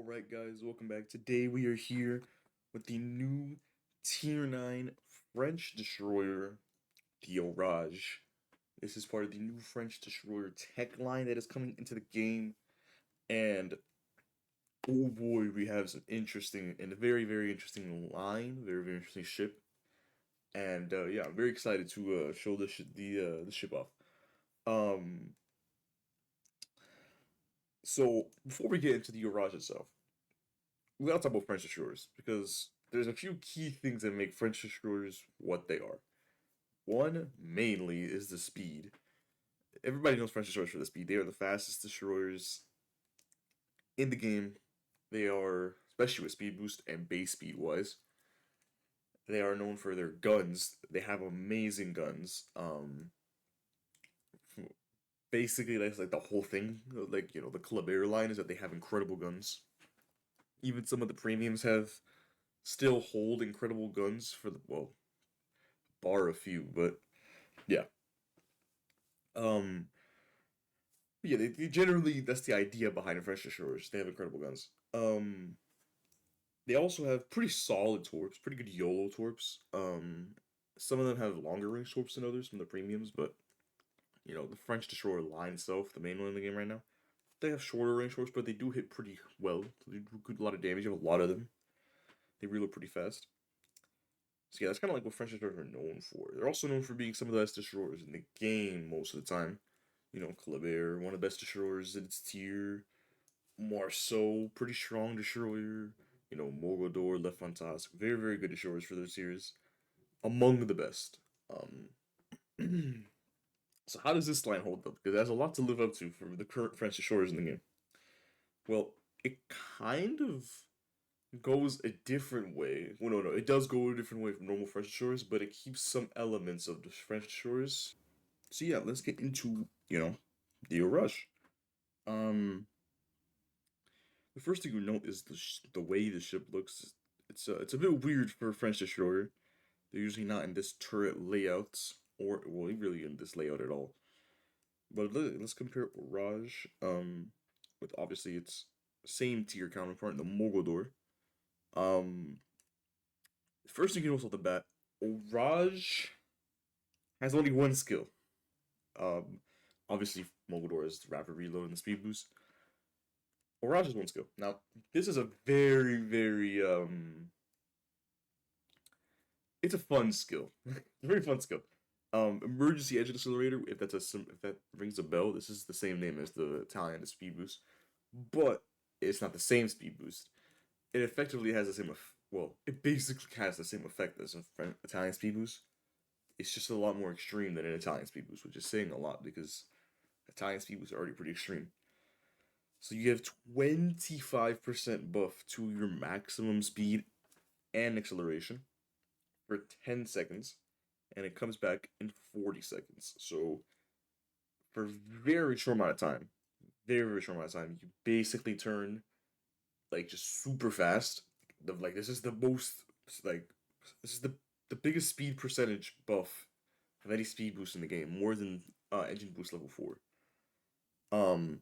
Alright guys, welcome back. Today we are here with the new Tier 9 French destroyer, the Orage. This is part of the new French destroyer tech line that is coming into the game. And oh boy, we have some interesting and a very, very interesting line, very, very interesting ship. And yeah, I'm very excited to show the ship off. Um, so before we get into the Orage itself, we gotta talk about French destroyers because there's a few key things that make French destroyers what they are. One, mainly, is the speed. Everybody knows French destroyers for the speed. They are the fastest destroyers in the game. They are, especially with speed boost and base speed wise, they are known for their guns. They have amazing guns. Basically, that's like the whole thing. Like, the Club line is that they have incredible guns. Even some of the premiums have still hold incredible guns for the, well, bar a few, but yeah. Um, yeah, they generally, that's the idea behind the French destroyers. They have incredible guns. They also have pretty solid torps, pretty good YOLO torps. Some of them have longer range torps than others from the premiums, but the French destroyer line itself, the main one in the game right now, they have shorter range torps, but they do hit pretty well. They do a lot of damage. You have a lot of them. They reload pretty fast. So yeah, that's kind of like what French destroyers are known for. They're also known for being some of the best destroyers in the game most of the time. Kleber, one of the best destroyers in its tier. Marceau, pretty strong destroyer. Mogador, Le Fantasque, very, very good destroyers for their tiers. Among the best. So how does this line hold up? Because it has a lot to live up to for the current French destroyers in the game. Well, it kind of goes a different way. Well, no, it does go a different way from normal French destroyers, but it keeps some elements of the French destroyers. So yeah, let's get into, the Rush. Um, the first thing you note is the way the ship looks. It's a bit weird for a French destroyer. They're usually not in this turret layout, or well, really in this layout at all. But let's compare Orage, with obviously its same tier counterpart, the Mogador. Um, First thing you notice off the bat, Orage has only one skill. Um, Obviously Mogador is rapid reload and the speed boost. Orage has one skill. Now, this is a very, very it's a fun skill. Very fun skill. Emergency engine accelerator. If that rings a bell, this is the same name as the Italian speed boost, but it's not the same speed boost. It effectively has the same. Well, it basically has the same effect as an Italian speed boost. It's just a lot more extreme than an Italian speed boost, which is saying a lot because Italian speed boosts are already pretty extreme. So you have 25% buff to your maximum speed and acceleration for 10 seconds, and it comes back in 40 seconds. So for a very short amount of time, very, very short amount of time, you basically turn like just super fast. This is the most like this is the biggest speed percentage buff of any speed boost in the game, more than engine boost level 4. Um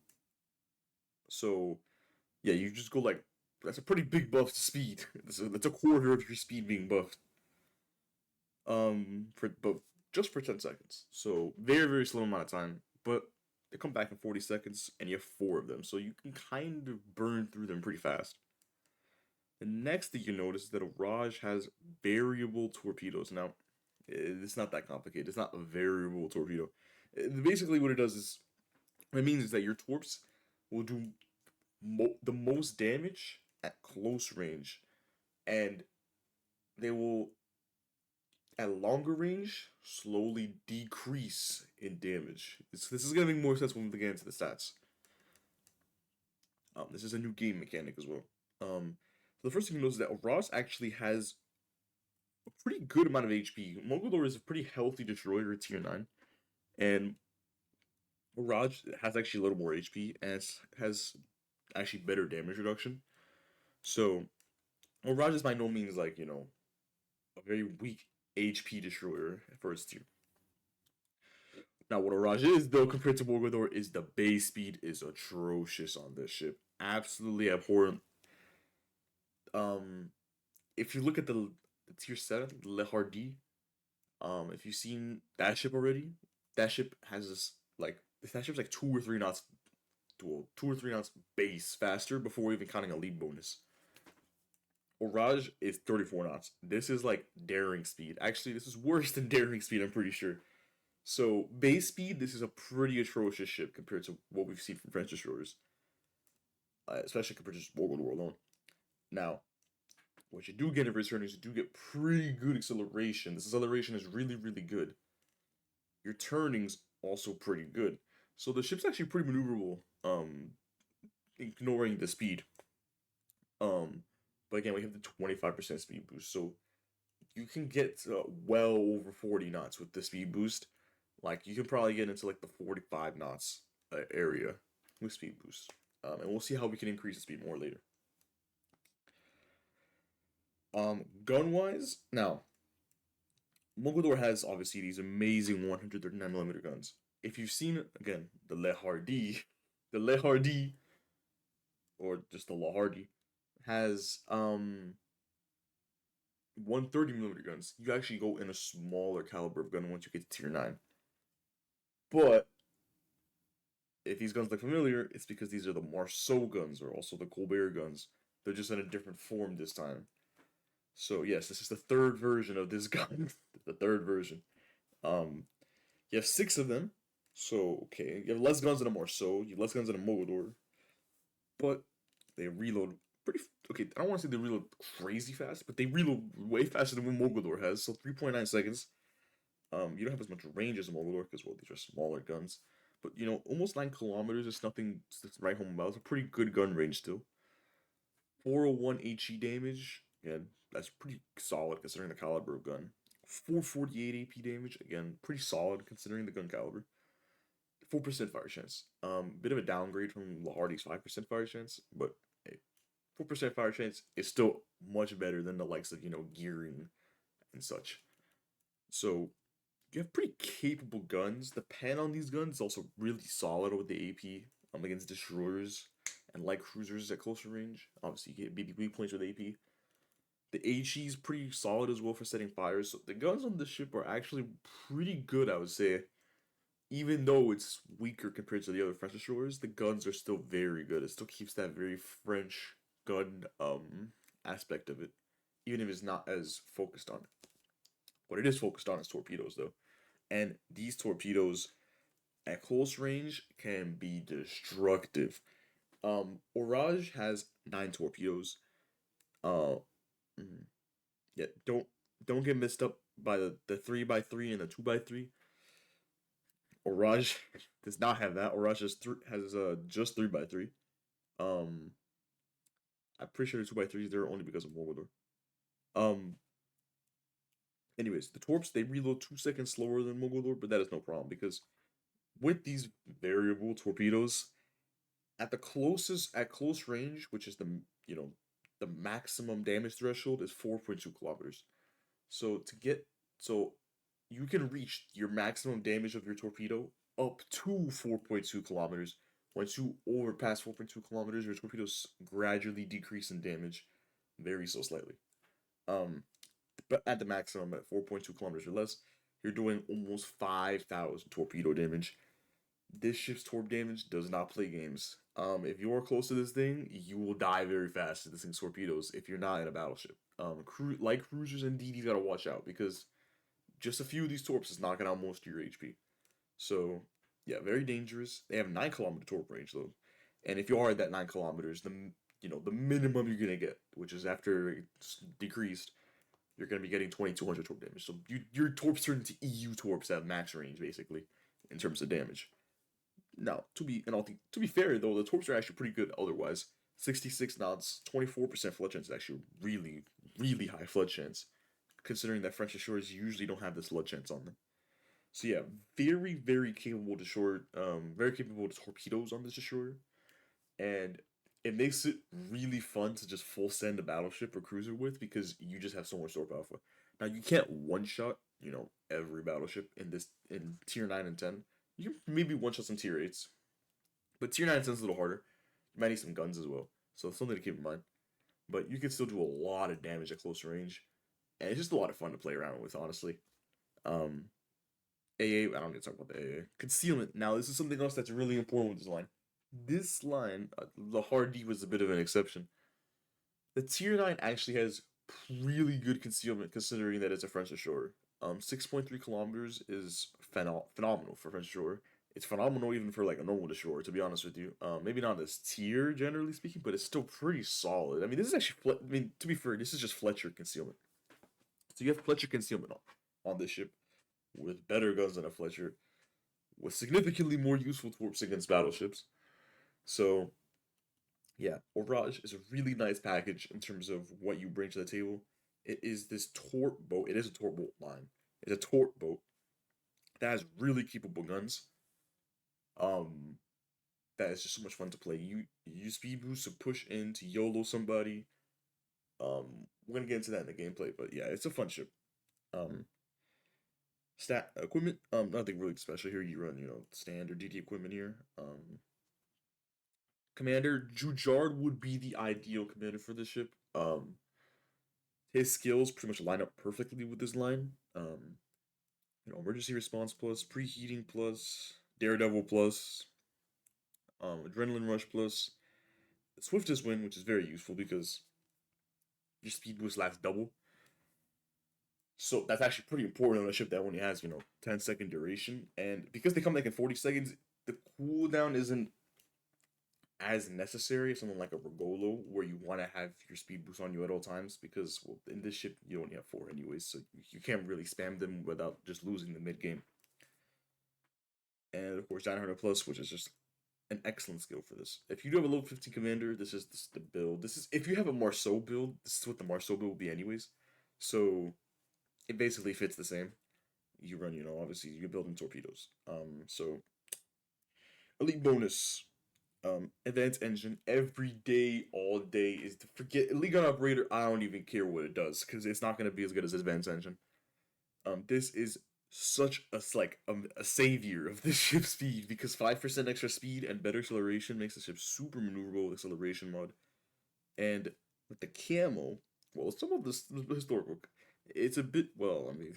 so yeah, you just go like that's a pretty big buff to speed. That's a quarter of your speed being buffed. For but just for 10 seconds. So very, very slow amount of time. But they come back in 40 seconds and you have four of them. So you can kind of burn through them pretty fast. The next thing you notice is that Orage has variable torpedoes. Now, it's not that complicated. It's not a variable torpedo. Basically, what it does is, what it means is that your torps will do the most damage at close range, and they will, at longer range, slowly decrease in damage. This is going to make more sense when we get into the stats. This is a new game mechanic as well. The first thing you notice is that Ross actually has a pretty good amount of HP. Mogador is a pretty healthy destroyer at tier 9. And Orage has actually a little more HP and has actually better damage reduction. So, Orage is by no means like, a very weak HP destroyer for its tier. Now, what Orage is, though, compared to Mogador, is the base speed is atrocious on this ship. Absolutely abhorrent. Um, if you look at the tier 7, the Le Hardy, if you've seen that ship already, that ship has this like that ship's like 2 or 3 knots dual, 2 or 3 knots base faster before even counting a lead bonus. Orage is 34 knots. This is like daring speed. Actually, this is worse than daring speed, I'm pretty sure. So, base speed, this is a pretty atrocious ship compared to what we've seen from French destroyers, especially compared to just World War alone. Now, what you do get in return is you do get pretty good acceleration. This acceleration is really, really good. Your turning's also pretty good. So the ship's actually pretty maneuverable, ignoring the speed. Um, but again, we have the 25% speed boost, so you can get well over 40 knots with the speed boost. Like, you can probably get into like the 45 knots area with speed boost. And we'll see how we can increase the speed more later. Gun wise, now Mogador has obviously these amazing 139mm guns. If you've seen again the Le Hardy, the Le Hardy, or just the Le Hardy, has 130mm guns. You actually go in a smaller caliber of gun once you get to tier 9. But if these guns look familiar, it's because these are the Marceau guns, or also the Colbert guns. They're just in a different form this time. So yes, this is the third version of this gun. The third version. Um, you have 6 of them. So okay, you have less guns than a Marceau. You have less guns than a Mogador, but they reload pretty. Okay, I don't want to say they reload crazy fast, but they reload way faster than what Mogador has. So 3.9 seconds. You don't have as much range as a Mogador because well, these are smaller guns. But you know, almost 9 kilometers is nothing to write home about. It's a pretty good gun range still. 401 HE damage. Again, that's pretty solid considering the caliber of gun. 448 AP damage. Again, pretty solid considering the gun caliber. 4% fire chance. Bit of a downgrade from Lahardy's 5% fire chance, but hey, 4% fire chance is still much better than the likes of, gearing and such. So you have pretty capable guns. The pen on these guns is also really solid with the AP against destroyers and light cruisers at closer range. Obviously, you get BB points with AP. The HE is pretty solid as well for setting fires. So the guns on this ship are actually pretty good, I would say. Even though it's weaker compared to the other French destroyers, the guns are still very good. It still keeps that very French gun aspect of it, even if it's not as focused on it. What it is focused on is torpedoes, though, and these torpedoes at close range can be destructive. Orage has 9 torpedoes. Uh, mm, yeah, don't get messed up by the 3x3 and the 2x3. Orage does not have that. Orage has just 3x3. Um, I'm pretty sure the 2x3 is there only because of Mogador. Um, anyways, the torps they reload 2 seconds slower than Mogador, but that is no problem because with these variable torpedoes, at close range, which is the maximum damage threshold is 4.2 kilometers. So so you can reach your maximum damage of your torpedo up to 4.2 kilometers. Once you overpass 4.2 kilometers, your torpedoes gradually decrease in damage, very so slightly. Um, but at the maximum at 4.2 kilometers or less, you're doing almost 5,000 torpedo damage. This ship's torp damage does not play games. If you're close to this thing, you will die very fast to this thing's torpedoes if you're not in a battleship. Light cruisers and DDs gotta watch out because just a few of these torps is knocking out most of your HP. So yeah, very dangerous. They have 9 kilometer torp range though, and if you are at that 9 kilometers, the minimum you're gonna get, which is after it's decreased, you're gonna be getting 2,200 torp damage. So your torps turn into EU torps at max range basically in terms of damage. Now, to be fair though, the torps are actually pretty good otherwise. 66 knots, 24% flood chance is actually really, really high flood chance, considering that French destroyers usually don't have this flood chance on them. So yeah, very, very capable destroyer, very capable torpedoes on this destroyer, and it makes it really fun to just full send a battleship or cruiser with because you just have so much torp alpha. Now you can't one shot, every battleship in tier 9 and 10. You can maybe one shot some tier 8s, but tier 9 and 10 is a little harder. You might need some guns as well, so something to keep in mind. but you can still do a lot of damage at close range, and it's just a lot of fun to play around with, honestly. Um, AA, I don't need to talk about the AA. Concealment. Now, this is something else that's really important with this line. This line, the hard D was a bit of an exception. The tier 9 actually has really good concealment considering that it's a French destroyer. 6.3 kilometers is phenomenal for French destroyer. It's phenomenal even for like a normal destroyer, to be honest with you. Maybe not this tier generally speaking, but it's still pretty solid. I mean, this is actually, I mean, to be fair, this is just Fletcher concealment. So you have Fletcher concealment on this ship with better guns than a Fletcher, with significantly more useful torps against battleships. So yeah, Orage is a really nice package in terms of what you bring to the table. It is this torp boat. It is a torp boat line. It's a torp boat that has really capable guns. Um, that is just so much fun to play. You use speed boost to push in to YOLO somebody. We're gonna get into that in the gameplay, but yeah, it's a fun ship. Um, stat equipment. Nothing really special here. You run, standard DD equipment here. Commander Jujard would be the ideal commander for this ship. His skills pretty much line up perfectly with this line. Emergency response plus, preheating plus, daredevil plus, adrenaline rush plus, swiftest win, which is very useful because your speed boost lasts double. So that's actually pretty important on a ship that only has 10-second duration, and because they come like in 40 seconds, the cooldown isn't as necessary as something like a Regolo, where you want to have your speed boost on you at all times, because well, in this ship you only have 4 anyways, so you can't really spam them without just losing the mid game. And of course, Giant Hunter Plus, which is just an excellent skill for this. If you do have a level 15 commander, this is the build. This is if you have a Marceau build, this is what the Marceau build will be anyways. So it basically fits the same. You run, obviously you're building torpedoes. So elite bonus. Advanced engine every day, all day is to forget elite gun operator. I don't even care what it does because it's not gonna be as good as advanced engine. This is such a savior of the ship speed because 5% extra speed and better acceleration makes the ship super maneuverable with acceleration mod. And with the camo, well, some of this the historical, it's a bit I mean.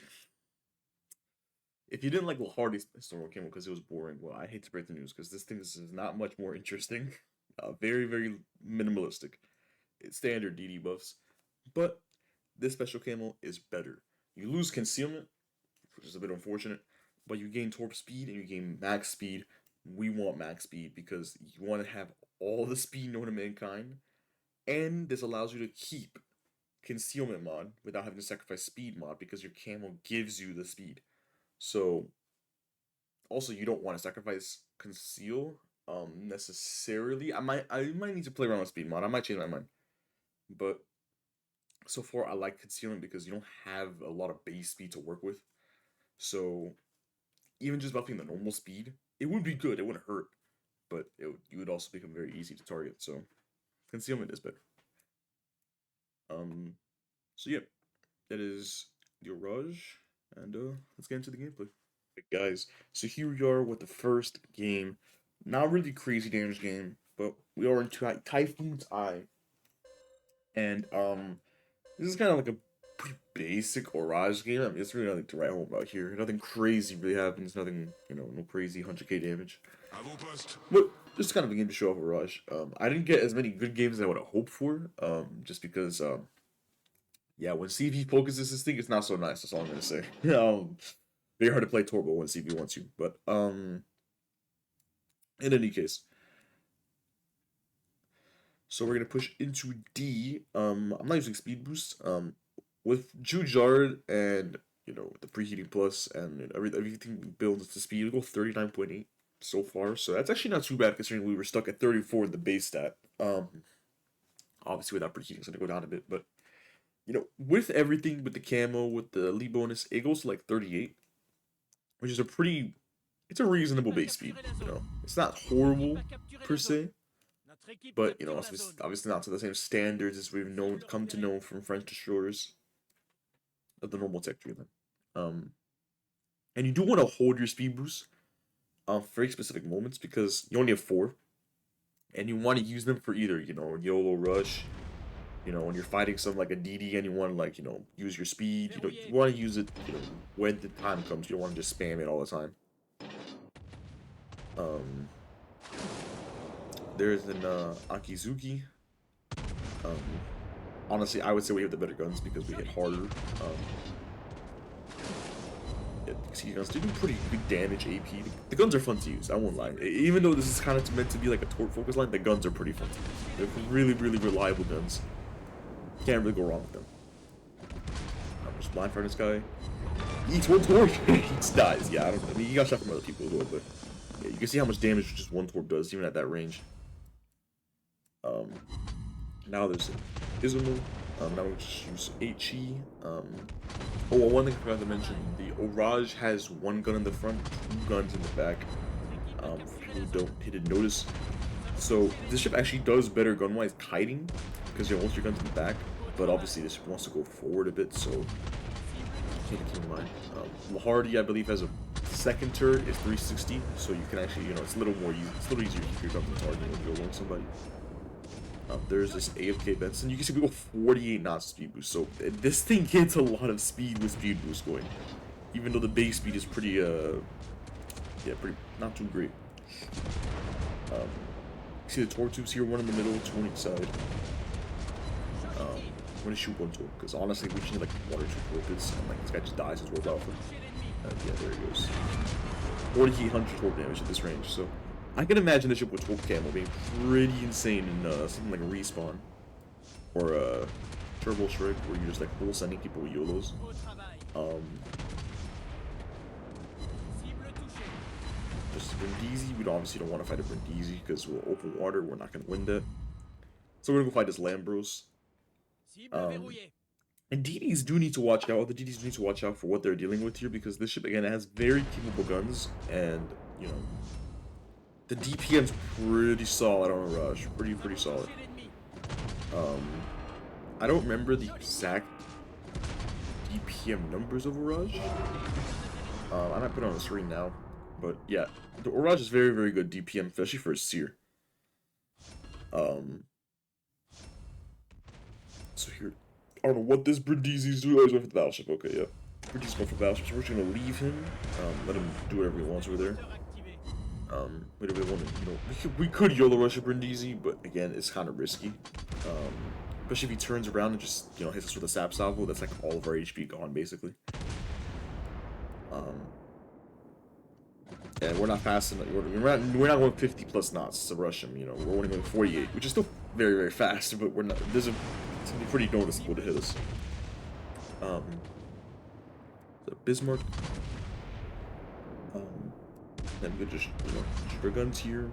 If you didn't like the hardest historical camo because it was boring, well, I hate to break the news because this thing is not much more interesting. Very, very minimalistic. It's standard DD buffs. But this special camo is better. You lose concealment, which is a bit unfortunate, but you gain torp speed and you gain max speed. We want max speed because you want to have all the speed known to mankind. And this allows you to keep concealment mod without having to sacrifice speed mod because your camo gives you the speed. So also you don't want to sacrifice conceal necessarily. I might need to play around with speed mod. I might change my mind. But so far I like concealment because you don't have a lot of base speed to work with. So even just buffing the normal speed, it would be good. It wouldn't hurt, but you would also become very easy to target. So concealment is better. So yeah, that is the Orage, and let's get into the gameplay. Guys, so here we are with the first game. Not really crazy damage game, but we are in Typhoon's Eye. And this is kind of like a pretty basic Orage game. I mean, it's really nothing to write home about here. Nothing crazy really happens. Nothing, no crazy 100k damage. But just kind of a game to show off Orage. I didn't get as many good games as I would have hoped for. Just because yeah, when CV focuses this thing, it's not so nice. That's all I'm gonna say. Very hard to play Turbo when CV wants you, but in any case, so we're gonna push into D. I'm not using speed boost. With Jujard and the preheating plus and everything builds to speed, we go 39.8 so far. So that's actually not too bad considering we were stuck at 34 in the base stat. Obviously without preheating, it's gonna go down a bit, but with everything, with the camo, with the elite bonus, it goes to like 38, which is it's a reasonable base speed. It's not horrible per se, but obviously not to the same standards as we've come to know from French destroyers of the normal tech tree. And you do want to hold your speed boost for very specific moments because you only have 4, and you want to use them for either YOLO rush, when you're fighting something like a DD and you want to, like, use your speed, you want to use it, when the time comes. You don't want to just spam it all the time. Um, there's an Akizuki. Um, honestly, I would say we have the better guns because we hit harder. Yeah, these guns do pretty good damage AP. The guns are fun to use, I won't lie. Even though this is kind of meant to be like a torp focus line, the guns are pretty fun to use. They're really, really reliable guns. Can't really go wrong with them. I'm just blind for this guy. He eats one torp, he just dies. Yeah, I mean, he got shot from other people as well, but yeah, you can see how much damage just one torp does, even at that range. Now there's Izumo. Now we just use HE. Oh, well, one thing I forgot to mention, the Orage has one gun in the front, two guns in the back. For people who didn't notice. So this ship actually does better gun-wise kiting, because most of your guns in the back, but obviously this ship wants to go forward a bit, so keep in mind. Lahardy, I believe, has a second turret, is 360, so you can actually, it's a little more easy. It's a little easier to keep your guns on target when you go along somebody. There's this AFK Benson. You can see we go 48 knots speed boost, so this thing gets a lot of speed with speed boost going, even though the base speed is pretty, pretty not too great. See the torp tubes here, one in the middle, two on each side. I'm gonna shoot one torp because honestly, we just need like one or two torpedoes, and like this guy just dies as torp alpha. Yeah, there he goes. 4,800 torp damage at this range, so I can imagine the ship with torp camo being pretty insane in something like a respawn or a turbo strike, where you're just like full sending people with YOLOs. Just Brindisi, we obviously don't want to fight a Brindisi because we're open water, we're not going to win that. So we're going to go fight this Lambros. And DDs do need to watch out, the DDs need to watch out for what they're dealing with here, because this ship, again, has very capable guns, and, the DPM's pretty solid on Orage, pretty solid. I don't remember the exact DPM numbers of Orage. I might put it on the screen now. But yeah, the Orage is very good DPM, especially for a seer. So here, I don't know what this Brindisi's doing. Oh, he's going for the battleship. Okay, yeah. Brindisi's going for the battleship, so we're just gonna leave him. Let him do whatever he wants over there. We don't really want to, we could YOLO rush a Brindisi, but again, it's kind of risky. Especially if he turns around and just, hits us with a sap salvo, that's like all of our HP gone, basically. And we're not fast enough. We're not going 50 plus knots to rush him. We're only going 48, which is still very very fast, but we're not. It's gonna be pretty noticeable to hit us. The Bismarck. Then we could just shoot our guns here.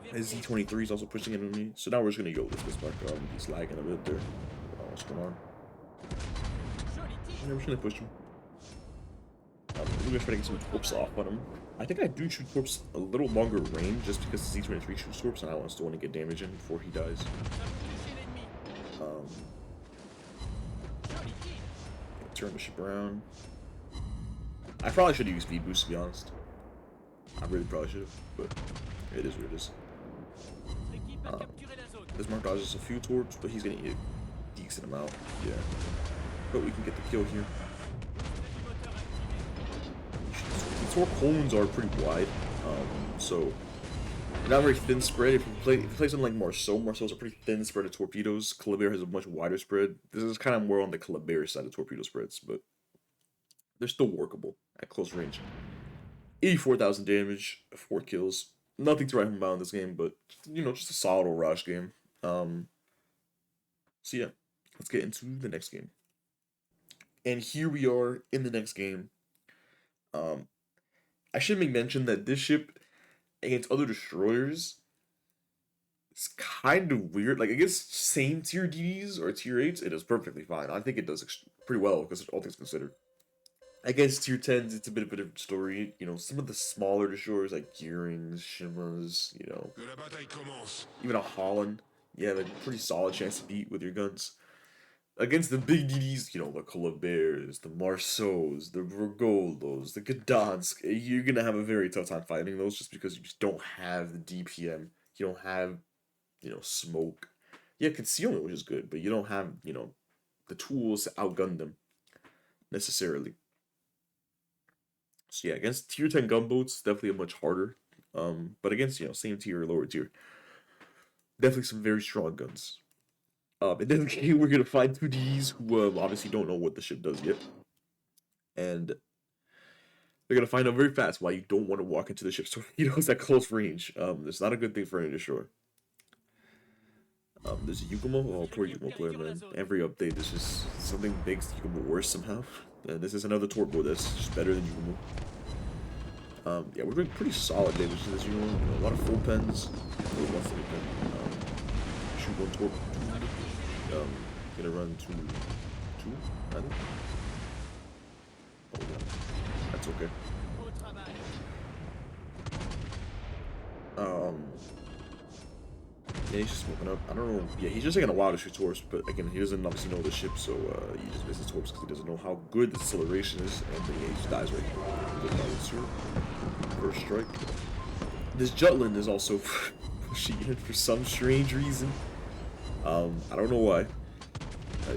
His Z-23 is also pushing in on me, so now we're just gonna go with this Bismarck. He's lagging a bit there. What's going on? Yeah, we're just gonna push him. We're gonna try to get some torps off on him. I think I do shoot torps a little longer range just because the Z-23 shoots torps and I still want to get damage in before he dies. Turn the ship around. I probably should have used speed boost, to be honest. I really probably should have, but it is what it is. This Mark dodges a few torps, but he's gonna eat a decent amount. Yeah. But we can get the kill here. The torp cones are pretty wide, so they're not very thin spread. If you play something like Marceau's a pretty thin spread of torpedoes. Calabar has a much wider spread. This is kind of more on the Calabar side of torpedo spreads, but they're still workable at close range. 84,000 damage, 4 kills. Nothing to write home about in this game, but just a solid Orage game. So yeah, let's get into the next game. And here we are in the next game. I should make mention that this ship against other destroyers is kind of weird. Like against same tier DDs or tier 8s, it is perfectly fine. I think it does pretty well because all things considered. Against tier 10s, it's a bit of a different story. Some of the smaller destroyers like Gearings, Shimas, even a Holland, you have a pretty solid chance to beat with your guns. Against the big DDs, the Calabers, the Marceaus, the Vergolos, the Gdansk, you're gonna have a very tough time fighting those just because you just don't have the DPM. You don't have, smoke. Yeah, concealment, which is good, but you don't have, you know, the tools to outgun them necessarily. So yeah, against tier 10 gunboats, definitely a much harder. But against, you know, same tier or lower tier, definitely some very strong guns. In this game, we're gonna find two Ds who obviously don't know what the ship does yet, and they're gonna find out very fast why you don't want to walk into the ship's torpedoes at close range. It's not a good thing for any destroyer. There's a Yukumo. Oh, poor Yukumo player, man. Every update is just something makes Yukumo worse somehow. And this is another torpedo that's just better than Yukumo. Yeah, we're doing pretty solid damage to this Yukumo. You know, a lot of full pens. One full pen. Shoot one torpedo. Gonna run two, I think. Oh yeah, that's okay. Yeah, he's just smoking up. I don't know. Yeah, he's just taking a while to shoot torps, but again, he doesn't obviously know the ship, so he just misses torps because he doesn't know how good the acceleration is, and then yeah, he just dies right here. First strike. This Jutland is also pushing in for some strange reason. I don't know why.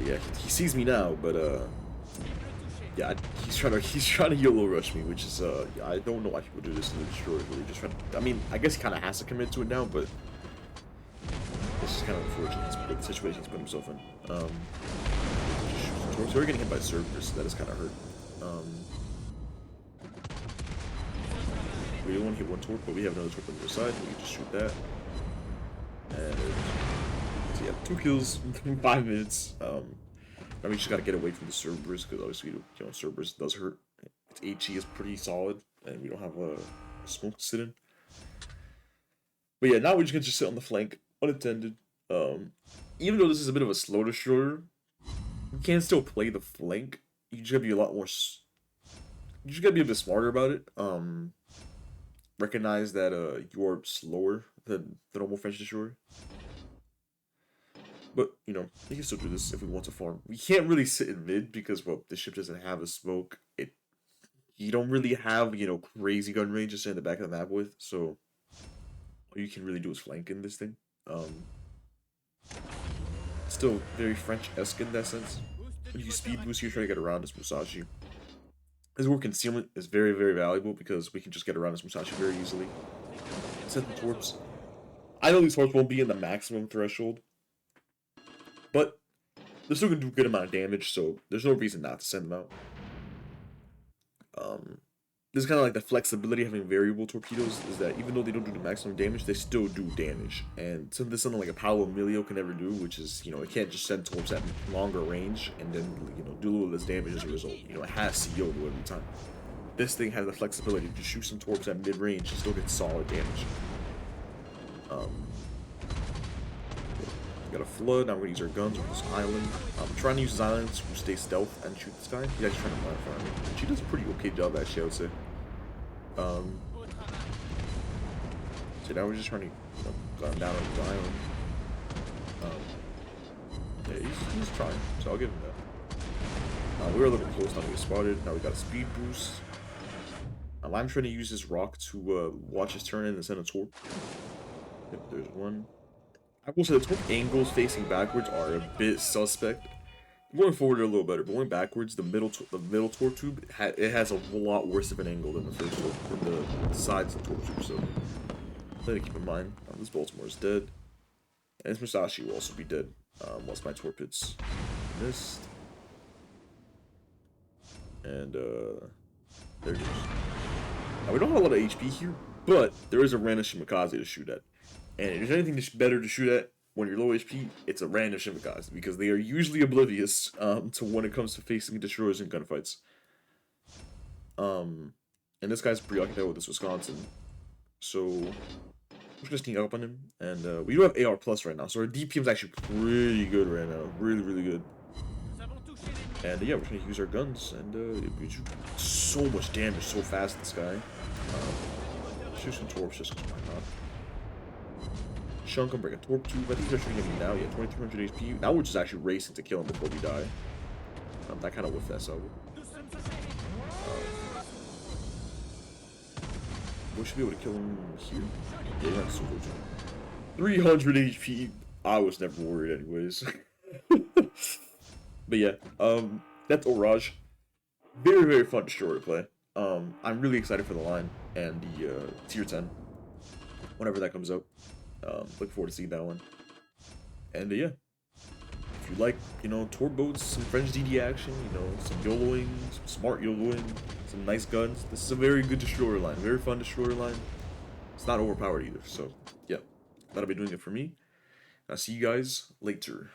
Yeah, he sees me now, but yeah, he's trying to YOLO rush me, which is yeah, I don't know why people do this to the destroyer. Really, just trying to, I mean, I guess he kind of has to commit to it now, but this is kind of unfortunate. The situation he's put himself in. He's already getting hit by Cerberus, so that is kind of hurt. We don't want to hit one torp, but we have another torp on the other side. We can just shoot that. And so yeah, 2 kills in 5 minutes. I mean, you just gotta get away from the Cerberus because obviously, you know, Cerberus does hurt. Its HE is pretty solid, and we don't have a smoke to sit in. But yeah, now we're just gonna sit on the flank, unattended. Even though this is a bit of a slow destroyer, you can still play the flank. You just gotta be a lot more. You just gotta be a bit smarter about it. Recognize that you're slower than the normal French destroyer. But, you know, we can still do this if we want to farm. We can't really sit in mid because, well, the ship doesn't have a smoke. You don't really have, you know, crazy gun range to stay in the back of the map with, so all you can really do is flank in this thing. Still very French-esque in that sense. When you speed boost, you're trying to get around this Musashi. This word concealment is very, very valuable because we can just get around this Musashi very easily. Set the torps. I know these torps won't be in the maximum threshold, but they're still going to do a good amount of damage, so there's no reason not to send them out. This is kind of like the flexibility of having variable torpedoes, is that even though they don't do the maximum damage, they still do damage. And something like a Paolo Emilio can never do, which is, you know, it can't just send torps at longer range and then, you know, do a little less damage as a result. You know, it has to YOLO every time. This thing has the flexibility to shoot some torps at mid-range and still get solid damage. We got a flood, now we're gonna use our guns with this island. I'm trying to use his island to stay stealth and shoot this guy. He's actually trying to blind fire me. And she does a pretty okay job, actually, I would say. So now we're just trying to, you know, gun down on his island. Yeah, he's trying, so I'll give him that. We were a little close not to get spotted. Now we got a speed boost. I'm trying to use this rock to watch his turn in and send a torp. Yep, there's one. I will say the torp angles facing backwards are a bit suspect. Going forward are a little better, but going backwards, the middle torp tube it has a lot worse of an angle than the first torp, than the sides of the torp tube. So something to keep in mind. This Baltimore is dead, and this Musashi will also be dead once my torp hits. Missed, and there it goes. Now we don't have a lot of HP here, but there is a random Shimakaze to shoot at. And if there's anything better to shoot at when you're low HP, it's a random Shimakaze, because they are usually oblivious to when it comes to facing destroyers in gunfights. And this guy's preoccupied with this Wisconsin, so we're just gonna sneak up on him. And we do have AR plus right now, so our DPM is actually pretty good right now, really, really good. And yeah, we're gonna use our guns, and we do so much damage so fast. This guy, shoot some torps just because why not? Chunk him, break a torp tube. I think he's actually getting me now. Yeah, 2300 HP. Now we're just actually racing to kill him before we die. That kind of whiffed that sub. We should be able to kill him here. Yeah, you're not super 300 HP. I was never worried anyways. But yeah, that's Orage. Very, very fun destroyer to play. I'm really excited for the line and the tier 10 whenever that comes out. Look forward to seeing that one. And yeah, if you like, tour boats, some French DD action, some YOLOing, some smart YOLOing, some nice guns, this is a very good destroyer line. Very fun destroyer line. It's not overpowered either, so yeah, that'll be doing it for me. I'll see you guys later.